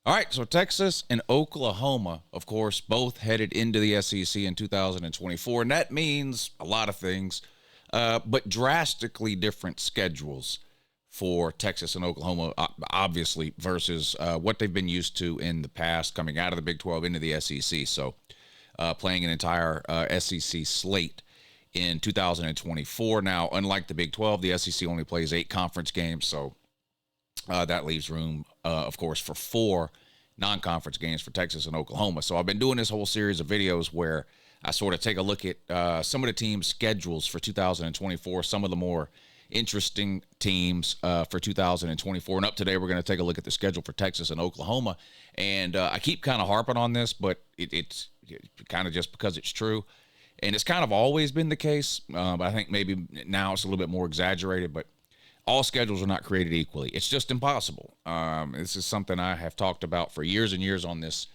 All right, so Texas and Oklahoma, of course, both headed into the SEC in 2024, and that means a lot of things, but drastically different schedules for Texas and Oklahoma, obviously, versus what they've been used to in the past, coming out of the Big 12 into the SEC. So, playing an entire SEC slate in 2024. Now, unlike the Big 12, the SEC only plays 8 conference games, so that leaves room, of course, for 4 non-conference games for Texas and Oklahoma. So I've been doing this whole series of videos where I sort of take a look at some of the teams' schedules for 2024, some of the more interesting teams for 2024. And up today, we're going to take a look at the schedule for Texas and Oklahoma. And I keep kind of harping on this, but it's kind of just because it's true. And it's kind of always been the case, but I think maybe now it's a little bit more exaggerated. But all schedules are not created equally. It's just impossible. This is something I have talked about for years and years on this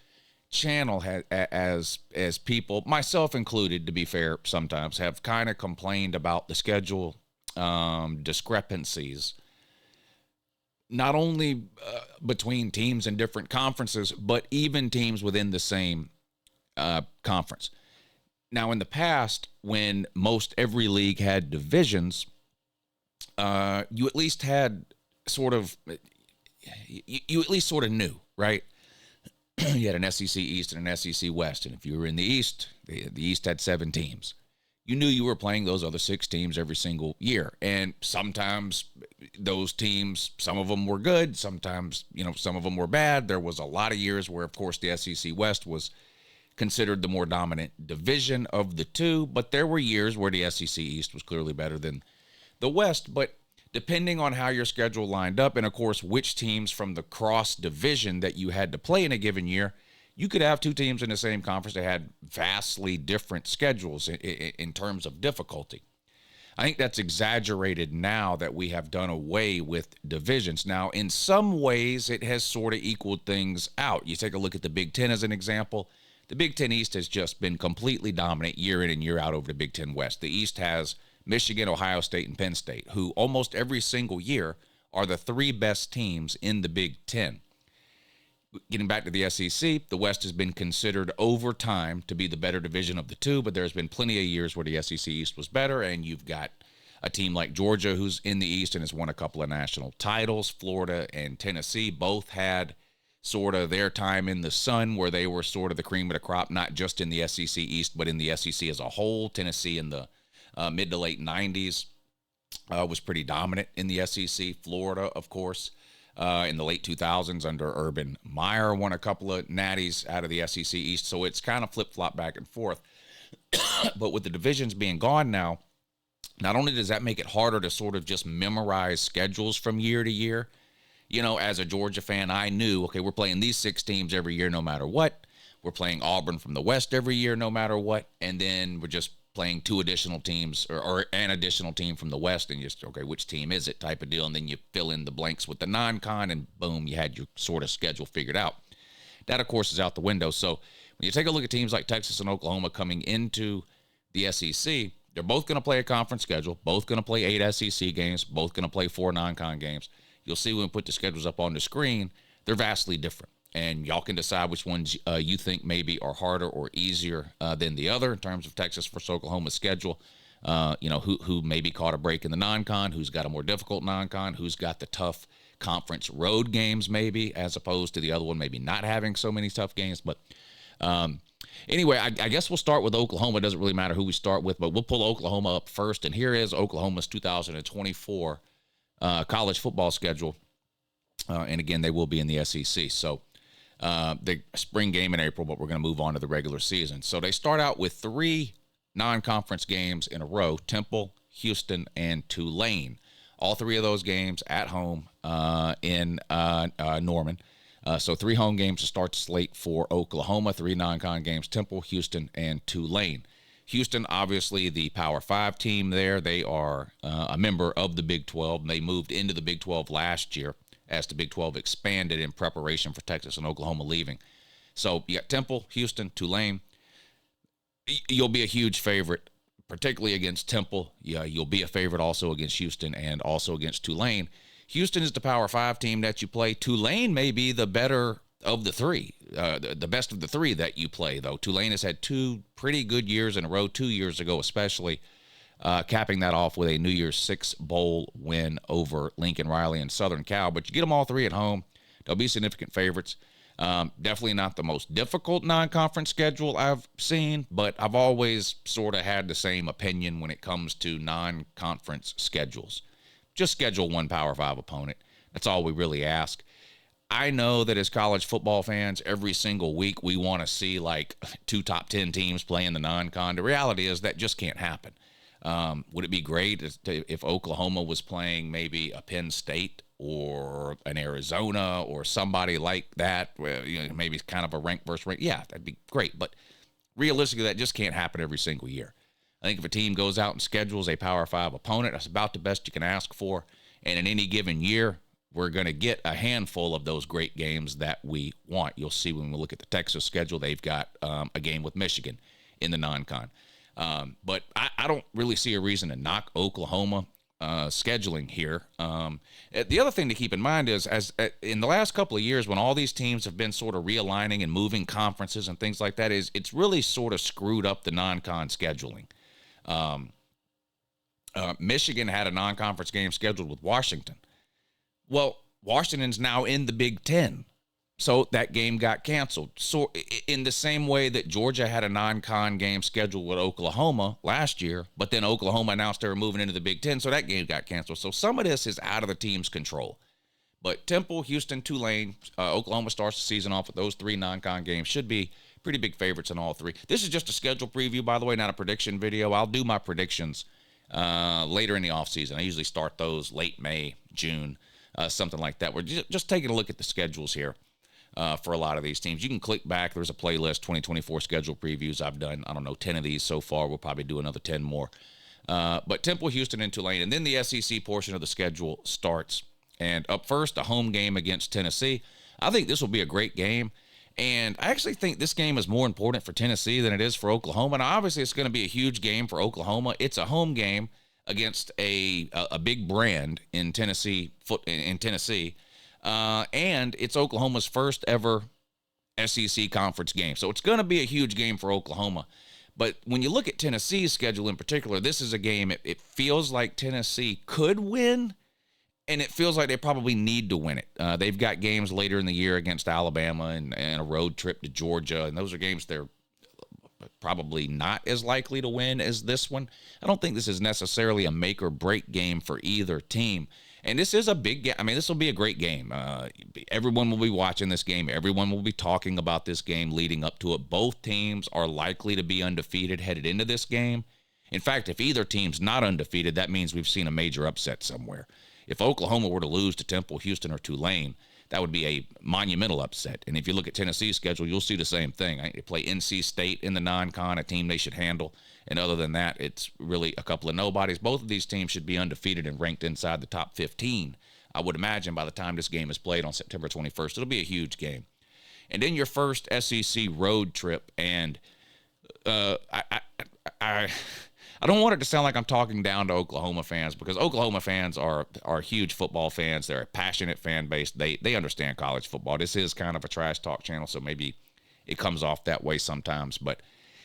channel, as people, myself included, to be fair, sometimes have kind of complained about the schedule discrepancies, not only between teams in different conferences, but even teams within the same conference. Now, in the past, when most every league had divisions, you at least had sort of, you at least sort of knew, right? You had an SEC East and an SEC West. And if you were in the East, the East had 7 teams. You knew you were playing those other 6 teams every single year. And sometimes those teams, some of them were good. Sometimes, some of them were bad. There was a lot of years where, of course, the SEC West was considered the more dominant division of the two. But there were years where the SEC East was clearly better than the West. But depending on how your schedule lined up, and of course which teams from the cross division that you had to play in a given year, you could have 2 teams in the same conference that had vastly different schedules in terms of difficulty. I think that's exaggerated now that we have done away with divisions. Now, in some ways, it has sort of equaled things out. You take a look at the Big Ten as an example. The Big Ten East has just been completely dominant year in and year out over the Big Ten West. The East has Michigan, Ohio State, and Penn State, who almost every single year are the 3 best teams in the Big Ten. Getting back to the SEC, the West has been considered over time to be the better division of the two, but there's been plenty of years where the SEC East was better, and you've got a team like Georgia who's in the East and has won a couple of national titles. Florida and Tennessee both had sort of their time in the sun where they were sort of the cream of the crop, not just in the SEC East, but in the SEC as a whole. Tennessee in the mid to late 90s was pretty dominant in the SEC. Florida, of course, in the late 2000s under Urban Meyer won a couple of natties out of the SEC East. So it's kind of flip-flop back and forth. But with the divisions being gone now, not only does that make it harder to sort of just memorize schedules from year to year, as a Georgia fan, I knew, okay, we're playing these 6 teams every year no matter what. We're playing Auburn from the West every year no matter what. And then we're just playing 2 additional teams or an additional team from the West, and just, okay, which team is it type of deal. And then you fill in the blanks with the non-con, and boom, you had your sort of schedule figured out. That, of course, is out the window. So when you take a look at teams like Texas and Oklahoma coming into the SEC, they're both going to play a conference schedule, both going to play 8 SEC games, both going to play 4 non-con games. You'll see when we put the schedules up on the screen, they're vastly different. And y'all can decide which ones you think maybe are harder or easier than the other in terms of Texas versus Oklahoma's schedule. Who maybe caught a break in the non-con, who's got a more difficult non-con, who's got the tough conference road games maybe, as opposed to the other one maybe not having so many tough games. But anyway, I guess we'll start with Oklahoma. It doesn't really matter who we start with, but we'll pull Oklahoma up first. And here is Oklahoma's 2024 college football schedule. And again, they will be in the SEC. So the spring game in April, but we're going to move on to the regular season. So they start out with 3 non-conference games in a row: Temple, Houston, and Tulane. All 3 of those games at home in Norman. So 3 home games to start the slate for Oklahoma, 3 non-con games: Temple, Houston, and Tulane. Houston, obviously the Power 5 team there. They are a member of the Big 12. They moved into the Big 12 last year as the Big 12 expanded in preparation for Texas and Oklahoma leaving. So you got Temple, Houston, Tulane. You'll be a huge favorite, particularly against Temple. Yeah, you'll be a favorite also against Houston and also against Tulane. Houston is the Power 5 team that you play. Tulane may be the better of the three, the best of the three that you play, though. Tulane has had two pretty good years in a row, 2 years ago especially, capping that off with a New Year's Six Bowl win over Lincoln Riley and Southern Cal. But you get them all three at home. They'll be significant favorites. Definitely not the most difficult non-conference schedule I've seen, but I've always sort of had the same opinion when it comes to non-conference schedules. Just schedule one Power 5 opponent. That's all we really ask. I know that as college football fans, every single week we want to see like 2 top 10 teams playing the non-con. The reality is that just can't happen. Would it be great if Oklahoma was playing maybe a Penn State or an Arizona or somebody like that, where, maybe kind of a rank versus rank? Yeah, that'd be great. But realistically, that just can't happen every single year. I think if a team goes out and schedules a Power 5 opponent, that's about the best you can ask for. And in any given year, we're going to get a handful of those great games that we want. You'll see when we look at the Texas schedule, they've got a game with Michigan in the non-con. But I don't really see a reason to knock Oklahoma scheduling here. The other thing to keep in mind is, in the last couple of years, when all these teams have been sort of realigning and moving conferences and things like that, it's really sort of screwed up the non-con scheduling. Michigan had a non-conference game scheduled with Washington. Well, Washington's now in the Big Ten, so that game got canceled. So in the same way that Georgia had a non-con game scheduled with Oklahoma last year, but then Oklahoma announced they were moving into the Big Ten, so that game got canceled. So some of this is out of the team's control. But Temple, Houston, Tulane, Oklahoma starts the season off with those 3 non-con games. Should be pretty big favorites in all 3. This is just a schedule preview, by the way, not a prediction video. I'll do my predictions later in the offseason. I usually start those late May, June, something like that. We're just taking a look at the schedules here for a lot of these teams. You can click back. There's a playlist, 2024 schedule previews. I've done, 10 of these so far. We'll probably do another 10 more. But Temple, Houston, and Tulane. And then the SEC portion of the schedule starts. And up first, a home game against Tennessee. I think this will be a great game. And I actually think this game is more important for Tennessee than it is for Oklahoma. Now, obviously, it's going to be a huge game for Oklahoma. It's a home game against a big brand in Tennessee. And it's Oklahoma's first ever SEC conference game. So it's going to be a huge game for Oklahoma. But when you look at Tennessee's schedule in particular, this is a game it feels like Tennessee could win, and it feels like they probably need to win it. They've got games later in the year against Alabama and a road trip to Georgia, and those are games they're probably not as likely to win as this one. I don't think this is necessarily a make or break game for either team. And this is a big game. I mean, this will be a great game. Everyone will be watching this game. Everyone will be talking about this game leading up to it. Both teams are likely to be undefeated headed into this game. In fact, if either team's not undefeated, that means we've seen a major upset somewhere. If Oklahoma were to lose to Temple, Houston, or Tulane, that would be a monumental upset. And if you look at Tennessee's schedule, you'll see the same thing. They play NC State in the non-con, a team they should handle. And other than that, it's really a couple of nobodies. Both of these teams should be undefeated and ranked inside the top 15. I would imagine by the time this game is played on September 21st, it'll be a huge game. And then your first SEC road trip. And I don't want it to sound like I'm talking down to Oklahoma fans, because Oklahoma fans are huge football fans. They're a passionate fan base. They understand college football. This is kind of a trash talk channel, so maybe it comes off that way sometimes. But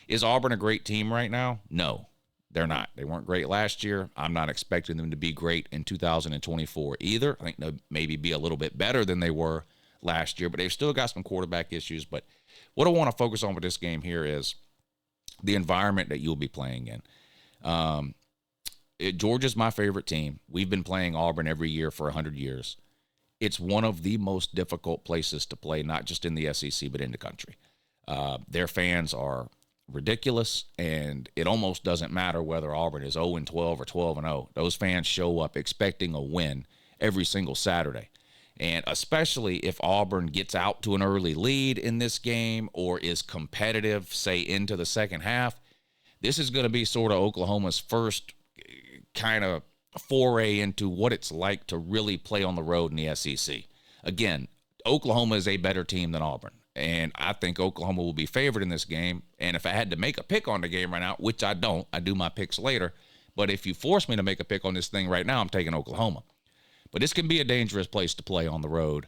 is Auburn a great team right now? No, they're not. They weren't great last year. I'm not expecting them to be great in 2024 either. I think they'll maybe be a little bit better than they were last year, but they've still got some quarterback issues. But what I want to focus on with this game here is the environment that you'll be playing in. Georgia's my favorite team. We've been playing Auburn every year for 100 years. It's one of the most difficult places to play, not just in the SEC, but in the country. Their fans are ridiculous, and it almost doesn't matter whether Auburn is 0-12 or 12-0. Those fans show up expecting a win every single Saturday. And especially if Auburn gets out to an early lead in this game or is competitive, say, into the second half, this is going to be sort of Oklahoma's first kind of foray into what it's like to really play on the road in the SEC. Again, Oklahoma is a better team than Auburn, and I think Oklahoma will be favored in this game. And if I had to make a pick on the game right now, which I don't, I do my picks later, but if you force me to make a pick on this thing right now, I'm taking Oklahoma. But this can be a dangerous place to play on the road.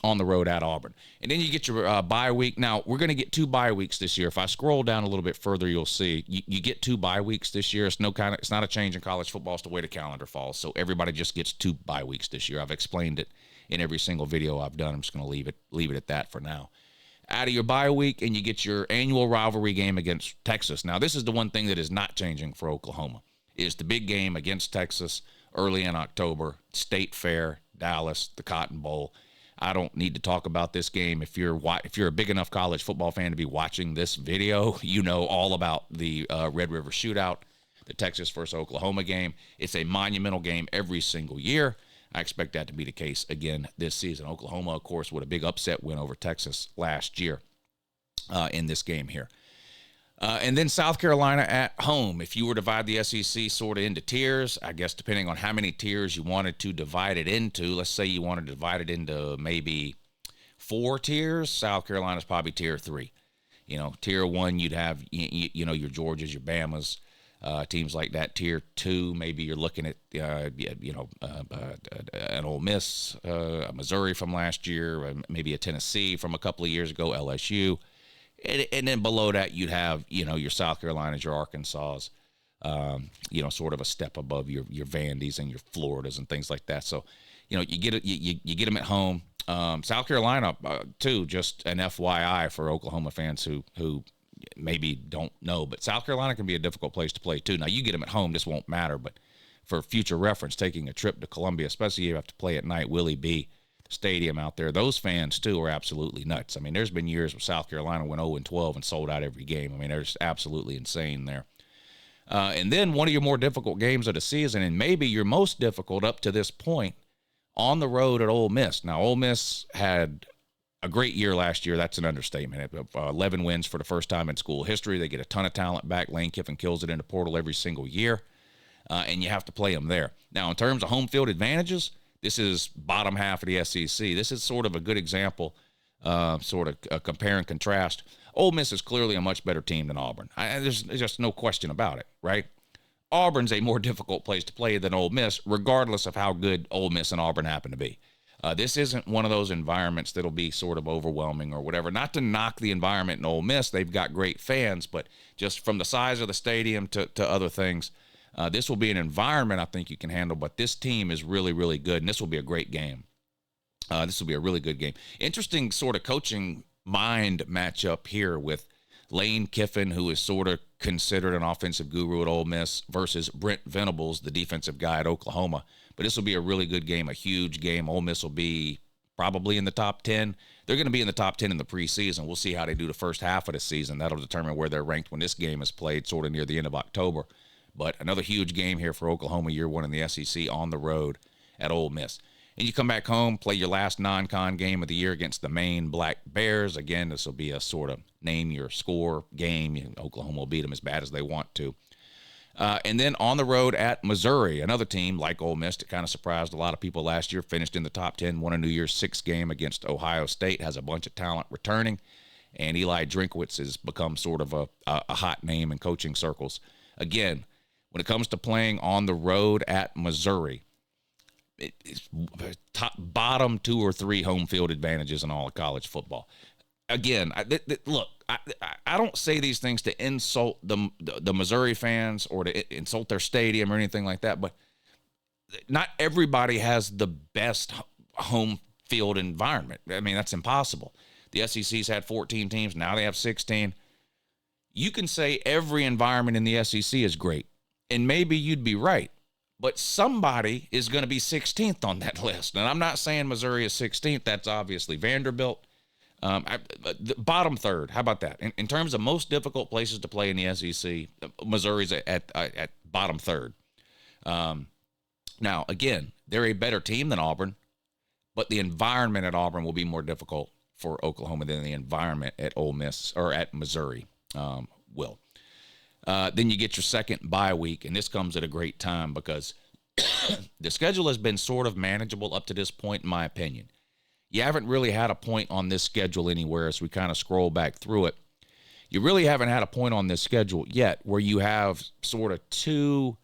on the road at Auburn. And then you get your bye week. Now, we're going to get 2 bye weeks this year. If I scroll down a little bit further, you'll see you get 2 bye weeks this year. It's not a change in college football. It's the way the calendar falls. So everybody just gets 2 bye weeks this year. I've explained it in every single video I've done. I'm just going to leave it at that for now. Out of your bye week, and you get your annual rivalry game against Texas. Now, this is the one thing that is not changing for Oklahoma, is the big game against Texas early in October, State Fair, Dallas, the Cotton Bowl. I don't need to talk about this game. If you're a big enough college football fan to be watching this video, you know all about the Red River Shootout, the Texas versus Oklahoma game. It's a monumental game every single year. I expect that to be the case again this season. Oklahoma, of course, with a big upset win over Texas last year in this game here. And then South Carolina at home. If you were to divide the SEC sort of into tiers, I guess depending on how many tiers you wanted to divide it into, let's say you wanted to divide it into maybe 4 tiers, South Carolina's probably tier 3. Tier 1, you'd have, your Georgias, your Bamas, teams like that. Tier 2, maybe you're looking at, an Ole Miss, a Missouri from last year, maybe a Tennessee from a couple of years ago, LSU. And then below that, you'd have, your South Carolinas, your Arkansas, sort of a step above your Vandy's and your Floridas and things like that. So, you get them at home. South Carolina, too, just an FYI for Oklahoma fans who maybe don't know, but South Carolina can be a difficult place to play, too. Now, you get them at home, this won't matter, but for future reference, taking a trip to Columbia, especially if you have to play at night, Willie B. Stadium out there, those fans too are absolutely nuts. I mean, there's been years where South Carolina went 0-12 and sold out every game. I mean, they're just absolutely insane there. And then one of your more difficult games of the season, and maybe your most difficult up to this point, on the road at Ole Miss. Now, Ole Miss had a great year last year. That's an understatement. 11 wins for the first time in school history. They get a ton of talent back. Lane Kiffin kills it in the portal every single year, and you have to play them there. Now, in terms of home field advantages, this is bottom half of the SEC. This is sort of a good example, sort of a compare and contrast. Ole Miss is clearly a much better team than Auburn. There's just no question about it, right? Auburn's a more difficult place to play than Ole Miss, regardless of how good Ole Miss and Auburn happen to be. This isn't one of those environments that'll be sort of overwhelming or whatever. Not to knock the environment in Ole Miss. They've got great fans, but just from the size of the stadium to other things, this will be an environment I think you can handle, but this team is really, really good, and this will be a great game. This will be a really good game. Interesting sort of coaching mind matchup here with Lane Kiffin, who is sort of considered an offensive guru at Ole Miss, versus Brent Venables, the defensive guy at Oklahoma. But this will be a really good game, a huge game. Ole Miss will be probably in the top 10. They're going to be in the top 10 in the preseason. We'll see how they do the first half of the season. That'll determine where they're ranked when this game is played sort of near the end of October. But another huge game here for Oklahoma, year 1 in the SEC, on the road at Ole Miss. And you come back home, play your last non-con game of the year against the Maine Black Bears. Again, this will be a sort of name your score game. Oklahoma will beat them as bad as they want to. And then on the road at Missouri, another team like Ole Miss that kind of surprised a lot of people last year, finished in the top 10, won a New Year's Six game against Ohio State, has a bunch of talent returning. And Eli Drinkwitz has become sort of a hot name in coaching circles. Again, when it comes to playing on the road at Missouri, it's bottom 2 or 3 home field advantages in all of college football. Again, look, I don't say these things to insult the Missouri fans or to insult their stadium or anything like that, but not everybody has the best home field environment. I mean, that's impossible. The SEC's had 14 teams. Now they have 16. You can say every environment in the SEC is great, and maybe you'd be right. But somebody is going to be 16th on that list. And I'm not saying Missouri is 16th. That's obviously Vanderbilt. The bottom third, how about that? In terms of most difficult places to play in the SEC, Missouri's at bottom third. Now, again, they're a better team than Auburn, but the environment at Auburn will be more difficult for Oklahoma than the environment at Ole Miss or at Missouri will. Then you get your second bye week, and this comes at a great time because the schedule has been sort of manageable up to this point, in my opinion. You haven't really had a point on this schedule anywhere as we kind of scroll back through it. You really haven't had a point on this schedule yet where you have sort of 2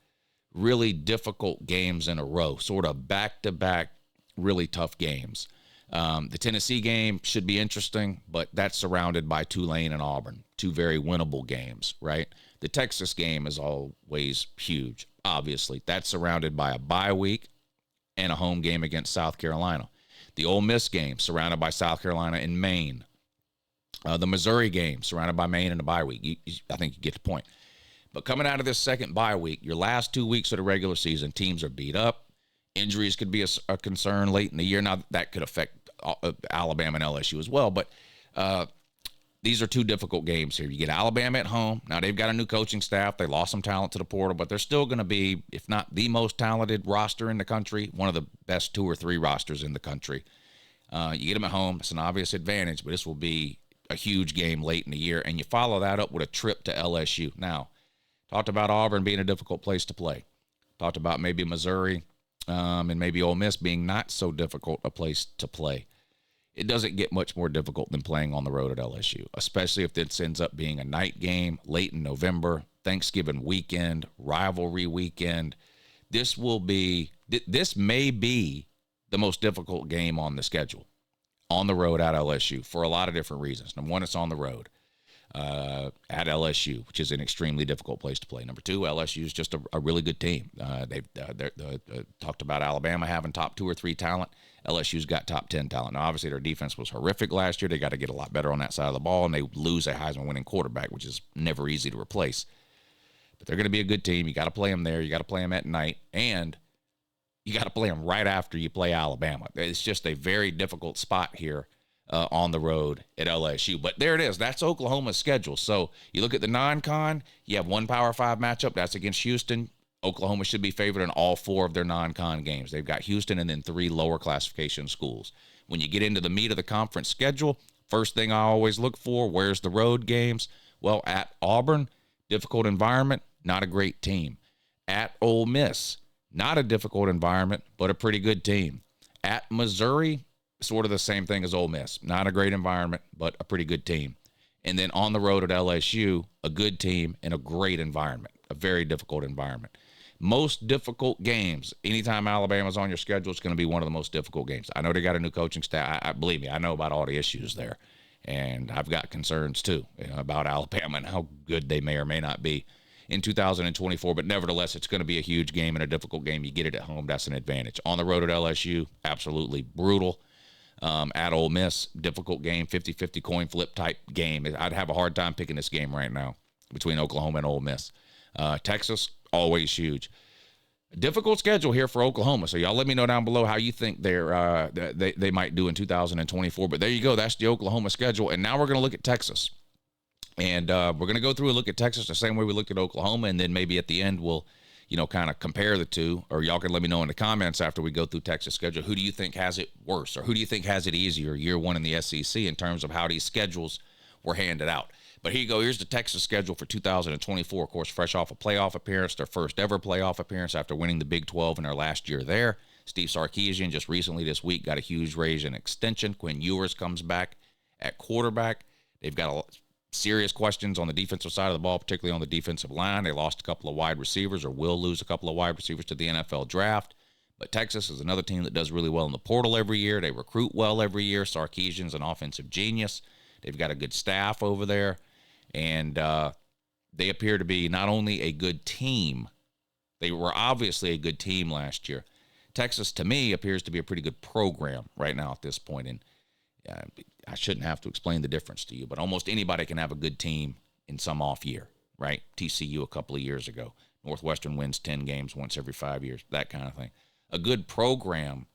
really difficult games in a row, sort of back-to-back really tough games. The Tennessee game should be interesting, but that's surrounded by Tulane and Auburn, two very winnable games, right? The Texas game is always huge, obviously. That's surrounded by a bye week and a home game against South Carolina. The Ole Miss game, surrounded by South Carolina and Maine. The Missouri game, surrounded by Maine and a bye week. I think you get the point. But coming out of this second bye week, your last 2 weeks of the regular season, teams are beat up. Injuries could be a concern late in the year. Now, that could affect Alabama and LSU as well. But these are two difficult games here. You get Alabama at home. Now, they've got a new coaching staff. They lost some talent to the portal, but they're still going to be, if not the most talented roster in the country, one of the best 2 or 3 rosters in the country. You get them at home. It's an obvious advantage, but this will be a huge game late in the year. And you follow that up with a trip to LSU. Now, talked about Auburn being a difficult place to play. Talked about maybe Missouri and maybe Ole Miss being not so difficult a place to play. It doesn't get much more difficult than playing on the road at LSU, especially if this ends up being a night game late in November, Thanksgiving weekend, rivalry weekend. This may be the most difficult game on the schedule on the road at LSU for a lot of different reasons. Number one, it's on the road at LSU, which is an extremely difficult place to play. Number two, LSU is just a really good team. They've talked about Alabama having top 2 or 3 talent. LSU's got top 10 talent. Now, obviously, their defense was horrific last year. They got to get a lot better on that side of the ball, and they lose a Heisman-winning quarterback, which is never easy to replace. But they're going to be a good team. You got to play them there. You got to play them at night, and you got to play them right after you play Alabama. It's just a very difficult spot here on the road at LSU. But there it is. That's Oklahoma's schedule. So you look at the non-con, you have one Power 5 matchup. That's against Houston. Oklahoma should be favored in all 4 of their non-con games. They've got Houston and then 3 lower classification schools. When you get into the meat of the conference schedule, first thing I always look for, where's the road games? Well, at Auburn, difficult environment, not a great team. At Ole Miss, not a difficult environment, but a pretty good team. At Missouri, sort of the same thing as Ole Miss. Not a great environment, but a pretty good team. And then on the road at LSU, a good team and a great environment, a very difficult environment. Most difficult games, anytime Alabama's on your schedule, it's going to be one of the most difficult games. I know they got a new coaching staff. Believe me, I know about all the issues there. And I've got concerns, too, about Alabama and how good they may or may not be in 2024. But nevertheless, it's going to be a huge game and a difficult game. You get it at home, that's an advantage. On the road at LSU, absolutely brutal. At Ole Miss, difficult game, 50-50 coin flip type game. I'd have a hard time picking this game right now between Oklahoma and Ole Miss. Texas, always huge. Difficult schedule here for Oklahoma. So y'all let me know down below how you think they might do in 2024. But there you go. That's the Oklahoma schedule. And now we're going to look at Texas. And we're going to go through and look at Texas the same way we looked at Oklahoma. And then maybe at the end we'll kind of compare the two. Or y'all can let me know in the comments after we go through Texas schedule. Who do you think has it worse? Or who do you think has it easier year one in the SEC in terms of how these schedules were handed out? But here you go. Here's the Texas schedule for 2024. Of course, fresh off a playoff appearance, their first ever playoff appearance after winning the Big 12 in their last year there. Steve Sarkisian just recently this week got a huge raise and extension. Quinn Ewers comes back at quarterback. They've got serious questions on the defensive side of the ball, particularly on the defensive line. They lost a couple of wide receivers or will lose a couple of wide receivers to the NFL draft. But Texas is another team that does really well in the portal every year. They recruit well every year. Sarkisian's an offensive genius. They've got a good staff over there. And they appear to be not only a good team, they were obviously a good team last year. Texas, to me, appears to be a pretty good program right now at this point. And I shouldn't have to explain the difference to you, but almost anybody can have a good team in some off year, right? TCU a couple of years ago. Northwestern wins 10 games once every 5 years, that kind of thing. A good program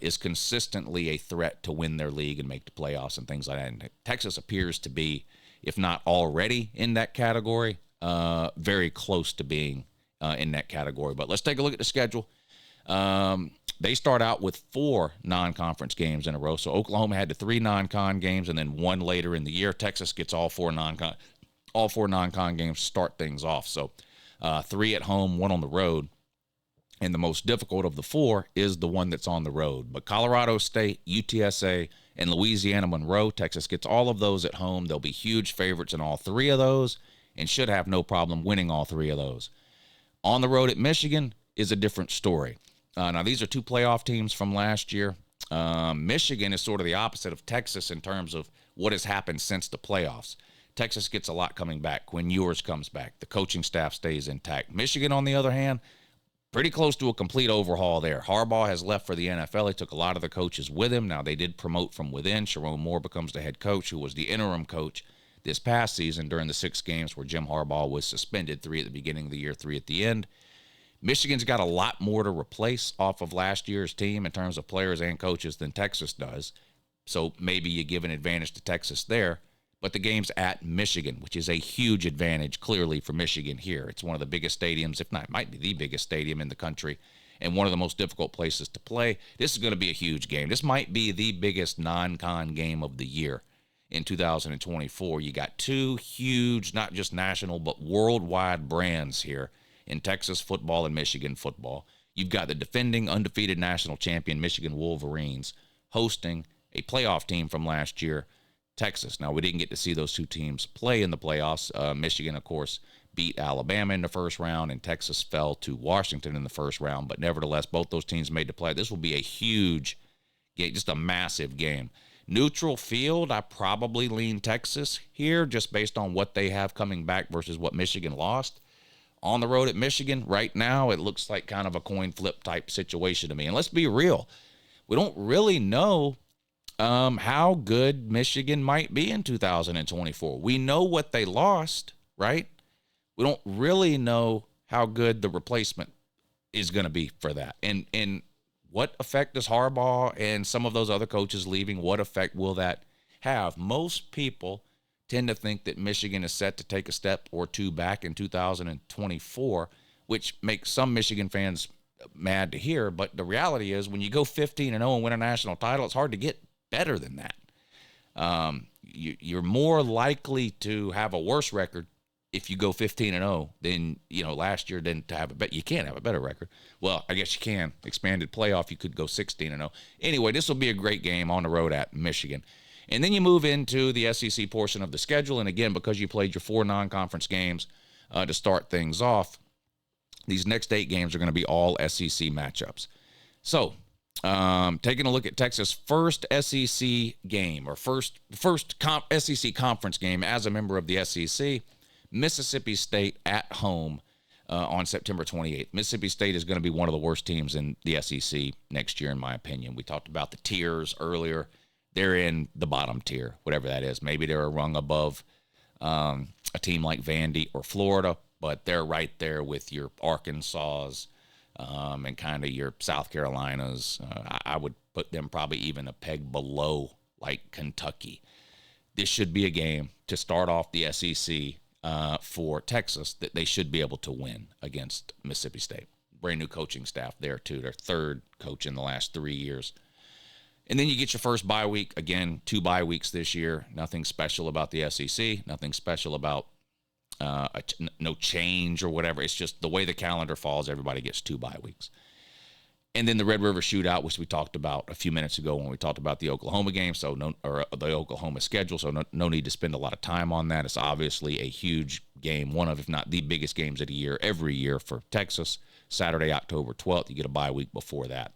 is consistently a threat to win their league and make the playoffs and things like that. And Texas appears to be, if not already in that category, very close to being in that category. But let's take a look at the schedule. They start out with 4 non-conference games in a row. So Oklahoma had the 3 non-con games and then 1 later in the year. Texas gets all 4 non-con games to start things off. So 3 at home, 1 on the road. And the most difficult of the 4 is the one that's on the road. But Colorado State, UTSA, and Louisiana Monroe, Texas gets all of those at home. They'll be huge favorites in all 3 of those and should have no problem winning all 3 of those. On the road at Michigan is a different story. Now, these are 2 playoff teams from last year. Michigan is sort of the opposite of Texas in terms of what has happened since the playoffs. Texas gets a lot coming back. Quinn Ewers comes back. The coaching staff stays intact. Michigan, on the other hand, pretty close to a complete overhaul there. Harbaugh has left for the NFL. He took a lot of the coaches with him. Now, they did promote from within. Sharon Moore becomes the head coach, who was the interim coach this past season during the 6 games where Jim Harbaugh was suspended, 3 at the beginning of the year, 3 at the end. Michigan's got a lot more to replace off of last year's team in terms of players and coaches than Texas does. So maybe you give an advantage to Texas there. But the game's at Michigan, which is a huge advantage, clearly, for Michigan here. It's one of the biggest stadiums, if not, it might be the biggest stadium in the country, and one of the most difficult places to play. This is going to be a huge game. This might be the biggest non-con game of the year in 2024. You got 2 huge, not just national, but worldwide brands here in Texas football and Michigan football. You've got the defending undefeated national champion Michigan Wolverines hosting a playoff team from last year, Texas. Now, we didn't get to see those 2 teams play in the playoffs. Michigan, of course, beat Alabama in the first round, and Texas fell to Washington in the first round. But nevertheless, both those teams made the play. This will be a huge game, just a massive game. Neutral field, I probably lean Texas here just based on what they have coming back versus what Michigan lost. On the road at Michigan, right now, it looks like kind of a coin flip type situation to me. And let's be real, we don't really know how good Michigan might be in 2024. We know what they lost, right? We don't really know how good the replacement is going to be for that. And what effect does Harbaugh and some of those other coaches leaving, what effect will that have? Most people tend to think that Michigan is set to take a step or 2 back in 2024, which makes some Michigan fans mad to hear. But the reality is when you go 15-0 and win a national title, it's hard to get better than that. You're more likely to have a worse record if you go 15-0 than, last year than to have a bet. You can't have a better record. Well, I guess you can. Expanded playoff, you could go 16-0. Anyway, this will be a great game on the road at Michigan. And then you move into the SEC portion of the schedule. And again, because you played your 4 non-conference games to start things off, these next 8 games are going to be all SEC matchups. So, taking a look at Texas' first SEC game, or first SEC conference game as a member of the SEC, Mississippi State at home on September 28th. Mississippi State is going to be one of the worst teams in the SEC next year, in my opinion. We talked about the tiers earlier. They're in the bottom tier, whatever that is. Maybe they're a rung above a team like Vandy or Florida, but they're right there with your Arkansas, and kind of your South Carolinas. I would put them probably even a peg below, like Kentucky. This should be a game to start off the SEC for Texas that they should be able to win against Mississippi State. Brand new coaching staff there, too. Their 3rd coach in the last 3 years. And then you get your first bye week. Again, 2 bye weeks this year. Nothing special about the SEC. Nothing special about no change or whatever. It's just the way the calendar falls, everybody gets 2 bye weeks. And then the Red River Shootout, which we talked about a few minutes ago when we talked about the Oklahoma game, the Oklahoma schedule, so no need to spend a lot of time on that. It's obviously a huge game, one of, if not the biggest games of the year, every year for Texas. Saturday, October 12th, you get a bye week before that.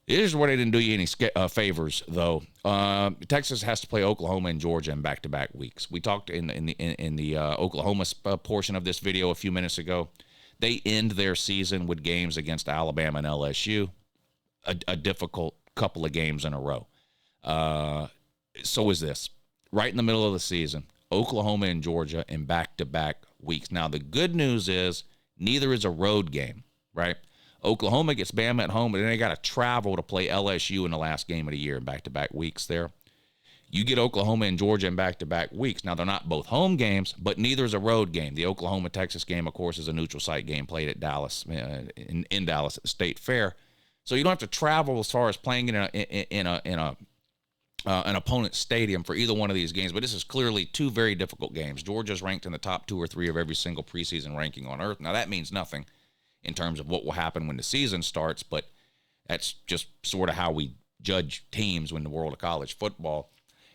Here's where they didn't do you any favors, though. Texas has to play Oklahoma and Georgia in back-to-back weeks. We talked in the Oklahoma portion of this video a few minutes ago. They end their season with games against Alabama and LSU, a difficult couple of games in a row. So is this. Right in the middle of the season, Oklahoma and Georgia in back-to-back weeks. Now, the good news is neither is a road game, right? Oklahoma gets Bama at home, but then they got to travel to play LSU in the last game of the year in back-to-back weeks there. You get Oklahoma and Georgia in back-to-back weeks. Now, they're not both home games, but neither is a road game. The Oklahoma-Texas game, of course, is a neutral site game played at Dallas, in Dallas at the State Fair. So you don't have to travel as far as playing in an opponent's stadium for either one of these games. But this is clearly 2 very difficult games. Georgia's ranked in the top 2 or 3 of every single preseason ranking on earth. Now, that means nothing in terms of what will happen when the season starts, but that's just sort of how we judge teams in the world of college football.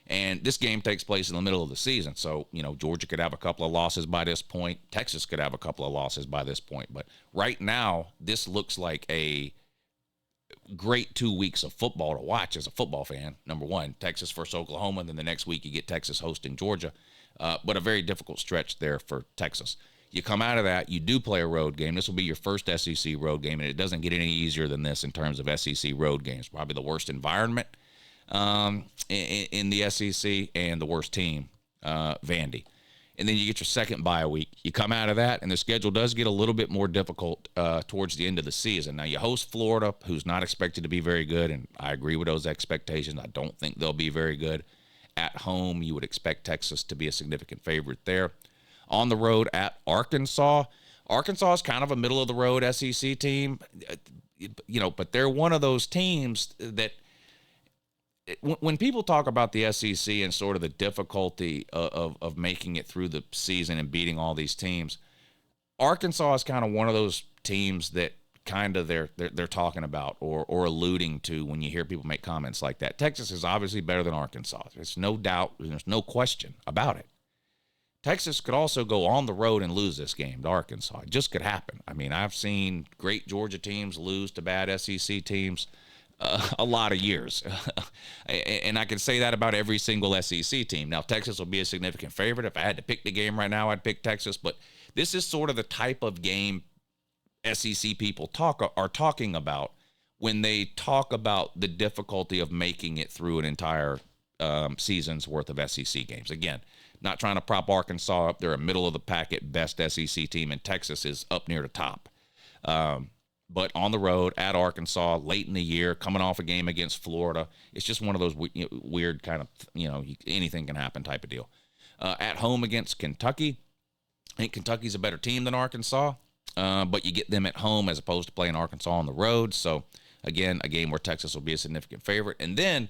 And this game takes place in the middle of the season. So, Georgia could have a couple of losses by this point. Texas could have a couple of losses by this point. But right now, this looks like great 2 weeks of football to watch as a football fan. Number one, Texas versus Oklahoma, and then the next week you get Texas hosting Georgia. But a very difficult stretch there for Texas. You come out of that, you do play a road game. This will be your first SEC road game, and it doesn't get any easier than this in terms of SEC road games. Probably the worst environment in the SEC and the worst team, Vandy. And then you get your second bye week. You come out of that, and the schedule does get a little bit more difficult towards the end of the season. Now, you host Florida, who's not expected to be very good, and I agree with those expectations. I don't think they'll be very good. At home, you would expect Texas to be a significant favorite there. On the road at Arkansas. Arkansas is kind of a middle-of-the-road SEC team, but they're one of those teams that when people talk about the SEC and sort of the difficulty of making it through the season and beating all these teams, Arkansas is kind of one of those teams that kind of they're talking about or alluding to when you hear people make comments like that. Texas is obviously better than Arkansas. There's no doubt. There's no question about it. Texas could also go on the road and lose this game to Arkansas. It just could happen. I mean, I've seen great Georgia teams lose to bad SEC teams a lot of years. And I can say that about every single SEC team. Now, Texas will be a significant favorite. If I had to pick the game right now, I'd pick Texas. But this is sort of the type of game SEC people are talking about when they talk about the difficulty of making it through an entire season's worth of SEC games. Again, not trying to prop Arkansas up. They're a middle-of-the-pack at best SEC team, and Texas is up near the top. But on the road at Arkansas, late in the year, coming off a game against Florida, it's just one of those weird kind of, anything can happen type of deal. At home against Kentucky, I think Kentucky's a better team than Arkansas, but you get them at home as opposed to playing Arkansas on the road. So, again, a game where Texas will be a significant favorite. And then,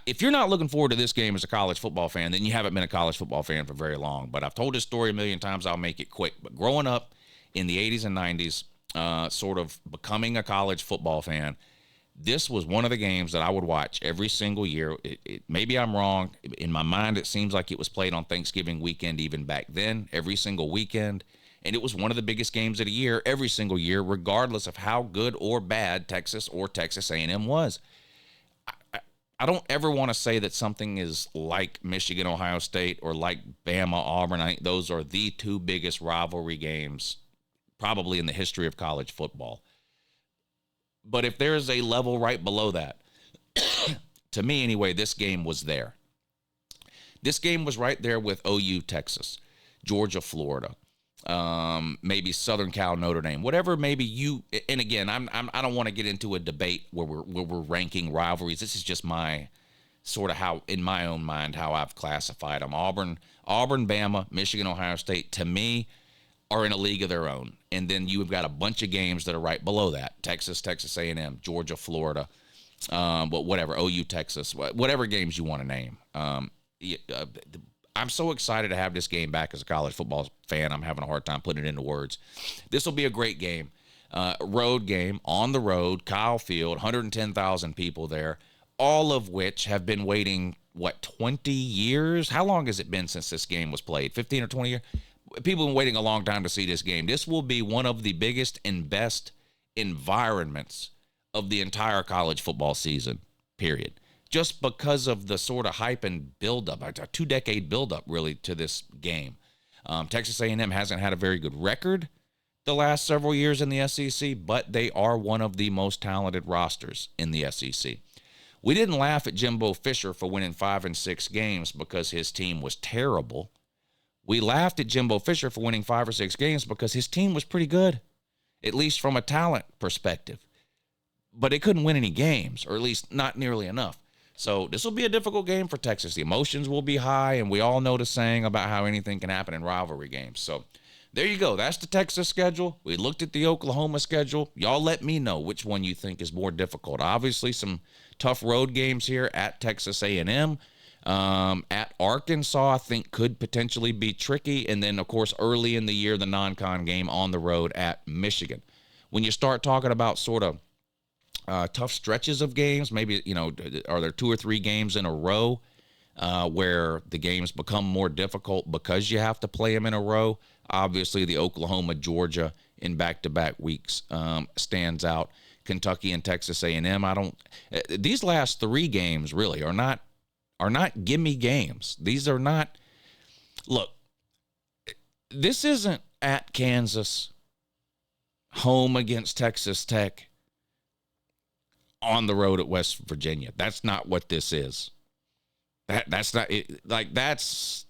if you're not looking forward to this game as a college football fan, then you haven't been a college football fan for very long. But I've told this story a million times. I'll make it quick. But growing up in the 80s and 90s, sort of becoming a college football fan, this was one of the games that I would watch every single year. Maybe I'm wrong. In my mind, it seems like it was played on Thanksgiving weekend even back then, every single weekend. And it was one of the biggest games of the year every single year, regardless of how good or bad Texas or Texas A&M was. I don't ever want to say that something is like Michigan, Ohio State, or like Bama, Auburn. I think those are the two biggest rivalry games probably in the history of college football. But if there's a level right below that, to me anyway, this game was there. This game was right there with OU, Texas, Georgia, Florida, maybe Southern Cal, Notre Dame, whatever. Maybe you. And again, I don't want to get into a debate where we're ranking rivalries. This is just my sort of how, in my own mind, how I've classified them. Auburn, Bama, Michigan, Ohio State, to me, are in a league of their own. And then you've got a bunch of games that are right below that: Texas, Texas A&M, Georgia, Florida, but whatever, OU, Texas, whatever games you want to name. I'm so excited to have this game back as a college football fan. I'm having a hard time putting it into words. This will be a great game. Road game, on the road, Kyle Field, 110,000 people there, all of which have been waiting, 20 years? How long has it been since this game was played? 15 or 20 years? People have been waiting a long time to see this game. This will be one of the biggest and best environments of the entire college football season, period. Just because of the sort of hype and buildup, a 2-decade buildup, really, to this game. Texas A&M hasn't had a very good record the last several years in the SEC, but they are one of the most talented rosters in the SEC. We didn't laugh at Jimbo Fisher for winning 5 and 6 games because his team was terrible. We laughed at Jimbo Fisher for winning 5 or 6 games because his team was pretty good, at least from a talent perspective. But they couldn't win any games, or at least not nearly enough. So this will be a difficult game for Texas. The emotions will be high, and we all know the saying about how anything can happen in rivalry games. So there you go. That's the Texas schedule. We looked at the Oklahoma schedule. Y'all let me know which one you think is more difficult. Obviously, some tough road games here at Texas A&M. At Arkansas, I think could potentially be tricky. And then, of course, early in the year, the non-con game on the road at Michigan. When you start talking about sort of tough stretches of games, maybe, are there 2 or 3 games in a row where the games become more difficult because you have to play them in a row? Obviously, the Oklahoma, Georgia in back-to-back weeks stands out. Kentucky and Texas A&M. I don't. These last 3 games really are not gimme games. These are not. Look, this isn't at Kansas, home against Texas Tech, on the road at West Virginia. That's not what this is. That's not it. Like that's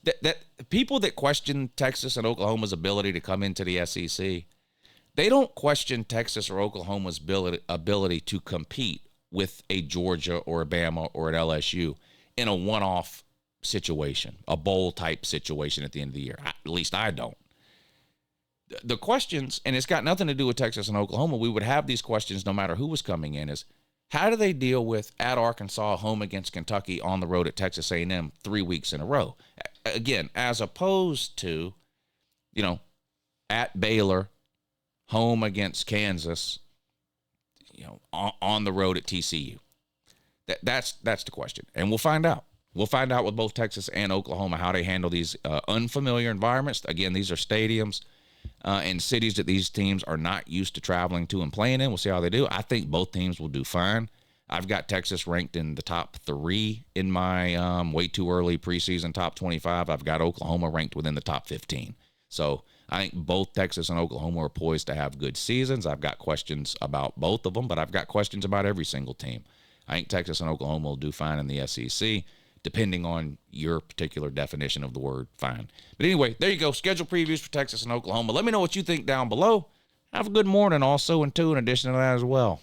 that people that question Texas and Oklahoma's ability to come into the SEC, they don't question Texas or Oklahoma's ability to compete with a Georgia or a Bama or an LSU in a one-off situation, a bowl-type situation at the end of the year. At least I don't. The questions, and it's got nothing to do with Texas and Oklahoma, we would have these questions no matter who was coming in, is how do they deal with at Arkansas, home against Kentucky, on the road at Texas A&M 3 weeks in a row? Again, as opposed to, at Baylor, home against Kansas, on the road at TCU. That's the question, and we'll find out. We'll find out with both Texas and Oklahoma how they handle these unfamiliar environments. Again, these are stadiums and cities that these teams are not used to traveling to and playing in. We'll see how they do. I think both teams will do fine. I've got Texas ranked in the top 3 in my way too early preseason top 25. I've got Oklahoma ranked within the top 15. So I think both Texas and Oklahoma are poised to have good seasons. I've got questions about both of them, but I've got questions about every single team. I think Texas and Oklahoma will do fine in the SEC, depending on your particular definition of the word fine. But anyway, there you go. Schedule previews for Texas and Oklahoma. Let me know what you think down below. Have a good morning also, and in addition to that as well.